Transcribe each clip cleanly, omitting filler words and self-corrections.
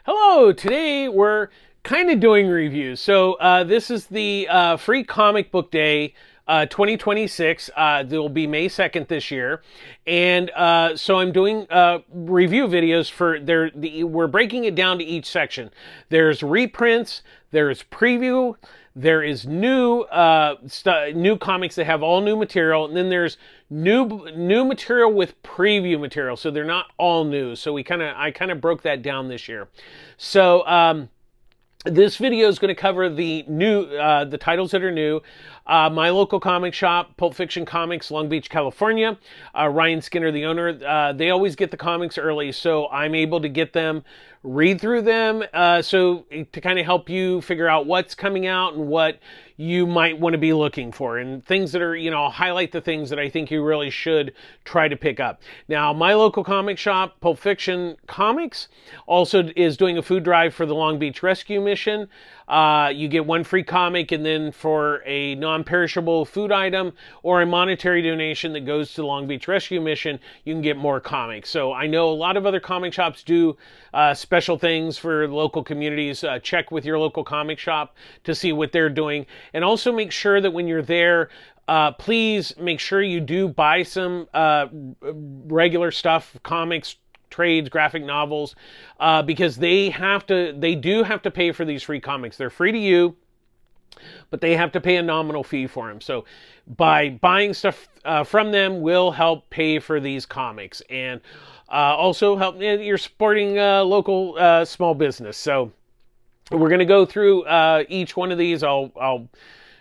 Hello, today we're kind of doing reviews. So this is the free comic book day 2026. There will be May 2nd this year. And so I'm doing review videos for we're breaking it down to each section. There's reprints, there's preview, there is new new comics that have all new material, and then there's new material with preview material. So they're not all new. So I kind of broke that down this year. So this video is going to cover the titles that are new. My local comic shop, Pulp Fiction Comics, Long Beach, California. Ryan Skinner, the owner, they always get the comics early, so I'm able to get them, read through them, so to kind of help you figure out what's coming out and what you might want to be looking for, and things that are, I'll highlight the things that I think you really should try to pick up. Now, my local comic shop, Pulp Fiction Comics, also is doing a food drive for the Long Beach Rescue Mission. You get one free comic, and then for a non-perishable food item or a monetary donation that goes to the Long Beach Rescue Mission, you can get more comics. So I know a lot of other comic shops do special things for local communities. Check with your local comic shop to see what they're doing. And also make sure that when you're there, please make sure you do buy some regular stuff, comics, trades, graphic novels, because they do have to pay for these free comics. They're free to you, but they have to pay a nominal fee for them. So by buying stuff from them will help pay for these comics, and also help, you're supporting local small business. So we're going to go through each one of these. I'll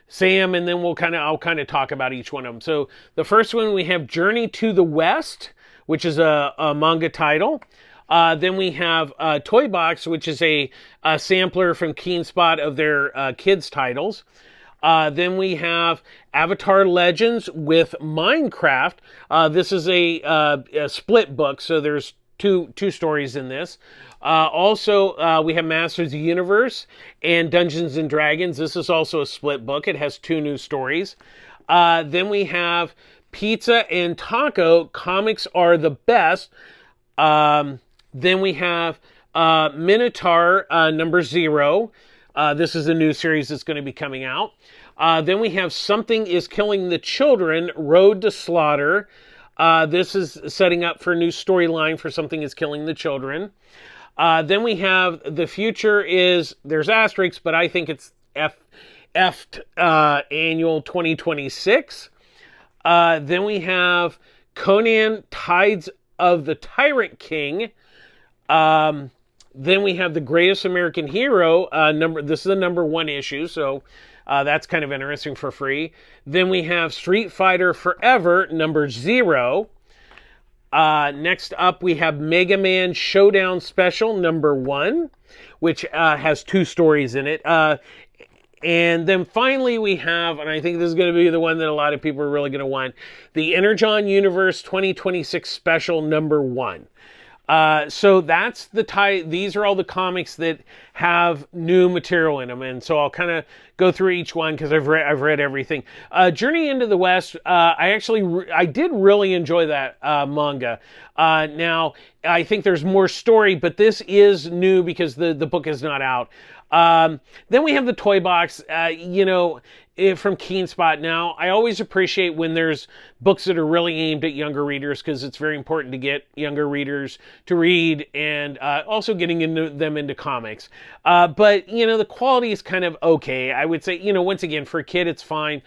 say them, and then I'll kind of talk about each one of them. So the first one, we have Journey to the West, which is a manga title. Then we have Toy Box, which is a sampler from Keenspot of their kids titles. Then we have Avatar Legends with Minecraft. This is a split book, so there's two stories in this. Also, we have Masters of the Universe and Dungeons and Dragons. This is also a split book. It has two new stories. Then we have Pizza and Taco, Comics Are the Best. Then we have Minotaur number 0. This is a new series that's going to be coming out. Then we have Something is Killing the Children, Road to Slaughter. This is setting up for a new storyline for Something is Killing the Children. Then we have The Future is, there's asterisks, but I think it's Annual 2026. Then we have Conan Tides of the Tyrant King. Then we have The Greatest American Hero. This is the number 1 issue, so that's kind of interesting for free. Then we have Street Fighter Forever, number 0. Next up, we have Mega Man Showdown Special, number 1, which has 2 stories in it. And then finally we have, and I think this is going to be the one that a lot of people are really going to want, the Energon Universe 2026 Special number 1. So that's these are all the comics that have new material in them, and so I'll kind of go through each one because I've read everything. Journey into the West, I did really enjoy that manga. Now I think there's more story, but this is new because the book is not out. Then we have the Toy Box, from Keenspot. Now, I always appreciate when there's books that are really aimed at younger readers, because it's very important to get younger readers to read, and also getting them into comics. But, the quality is kind of okay. I would say, once again, for a kid, it's fine.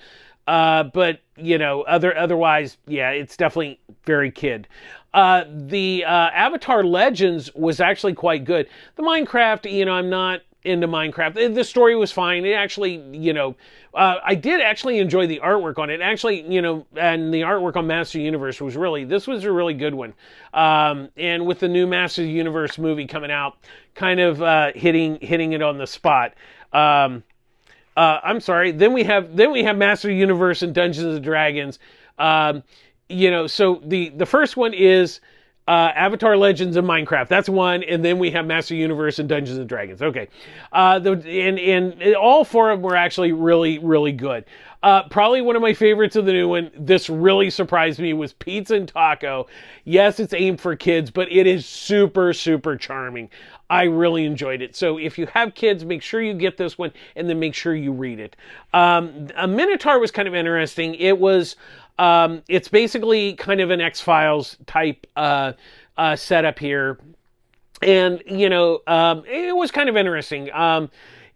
But, otherwise, yeah, it's definitely very kid. The Avatar Legends was actually quite good. The Minecraft, I'm not into Minecraft. The story was fine. It actually, I did actually enjoy the artwork on it. Actually, and the artwork on Master Universe this was a really good one. And with the new Master Universe movie coming out, kind of hitting it on the spot. I'm sorry. Then we have Master Universe and Dungeons and Dragons. So the first one is Avatar Legends and Minecraft. That's one. And then we have Master Universe and Dungeons and Dragons. Okay. And all 4 of them were actually really, really good. Probably one of my favorites of the new one, this really surprised me, was Pizza and Taco. Yes, it's aimed for kids, but it is super, super charming. I really enjoyed it. So if you have kids, make sure you get this one and then make sure you read it. A Minotaur was kind of interesting. It's basically kind of an X-Files type setup here. And, it was kind of interesting.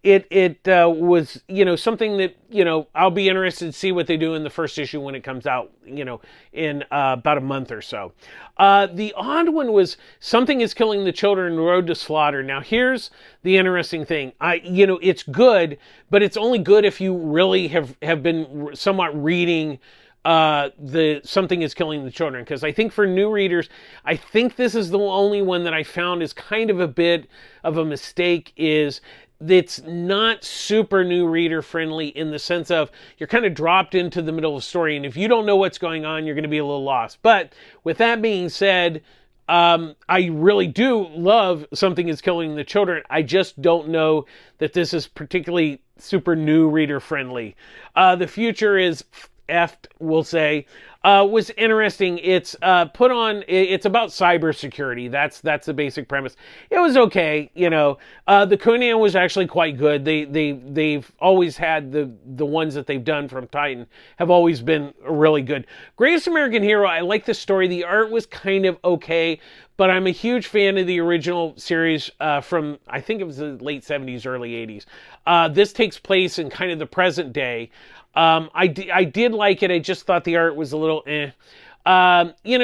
It was, something that, I'll be interested to see what they do in the first issue when it comes out, in about a month or so. The odd one was Something is Killing the Children, Road to Slaughter. Now, here's the interesting thing. It's good, but it's only good if you really have been somewhat reading the Something is Killing the Children, because I think for new readers, I think this is the only one that I found is kind of a bit of a mistake. Is it's not super new reader friendly in the sense of you're kind of dropped into the middle of the story, and if you don't know what's going on, you're going to be a little lost. But with that being said, I really do love Something is Killing the Children. I just don't know that this is particularly super new reader friendly. The future is effed, we'll say, was interesting. It's it's about cybersecurity. That's the basic premise. It was okay, The Conan was actually quite good. They've always had the ones that they've done from Titan have always been really good. Greatest American Hero, I like the story. The art was kind of okay, but I'm a huge fan of the original series from, I think it was the late 70s, early 80s. This takes place in kind of the present day. I did like it. I just thought the art was a little eh.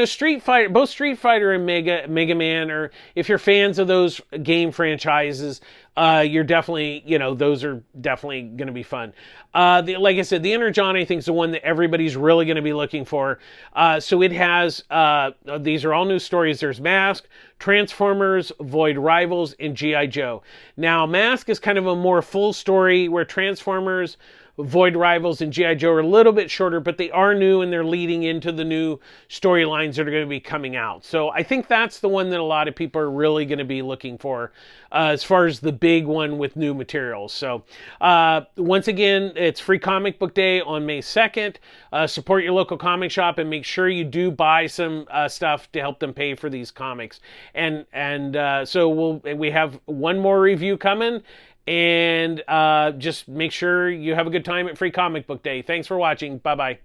Street Fighter, both Street Fighter and Mega Man, or if you're fans of those game franchises, you're definitely, those are definitely going to be fun. Like I said, the Energon, I think, is the one that everybody's really going to be looking for. So it has, these are all new stories. There's Mask, Transformers, Void Rivals, and G.I. Joe. Now, Mask is kind of a more full story, where Transformers, Void Rivals, and G.I. Joe are a little bit shorter, but they are new and they're leading into the new storylines that are going to be coming out. So I think that's the one that a lot of people are really going to be looking for as far as the big one with new materials. So once again, it's Free Comic Book Day on May 2nd. Support your local comic shop and make sure you do buy some stuff to help them pay for these comics. And so we have one more review coming. And just make sure you have a good time at Free Comic Book Day. Thanks for watching. Bye-bye.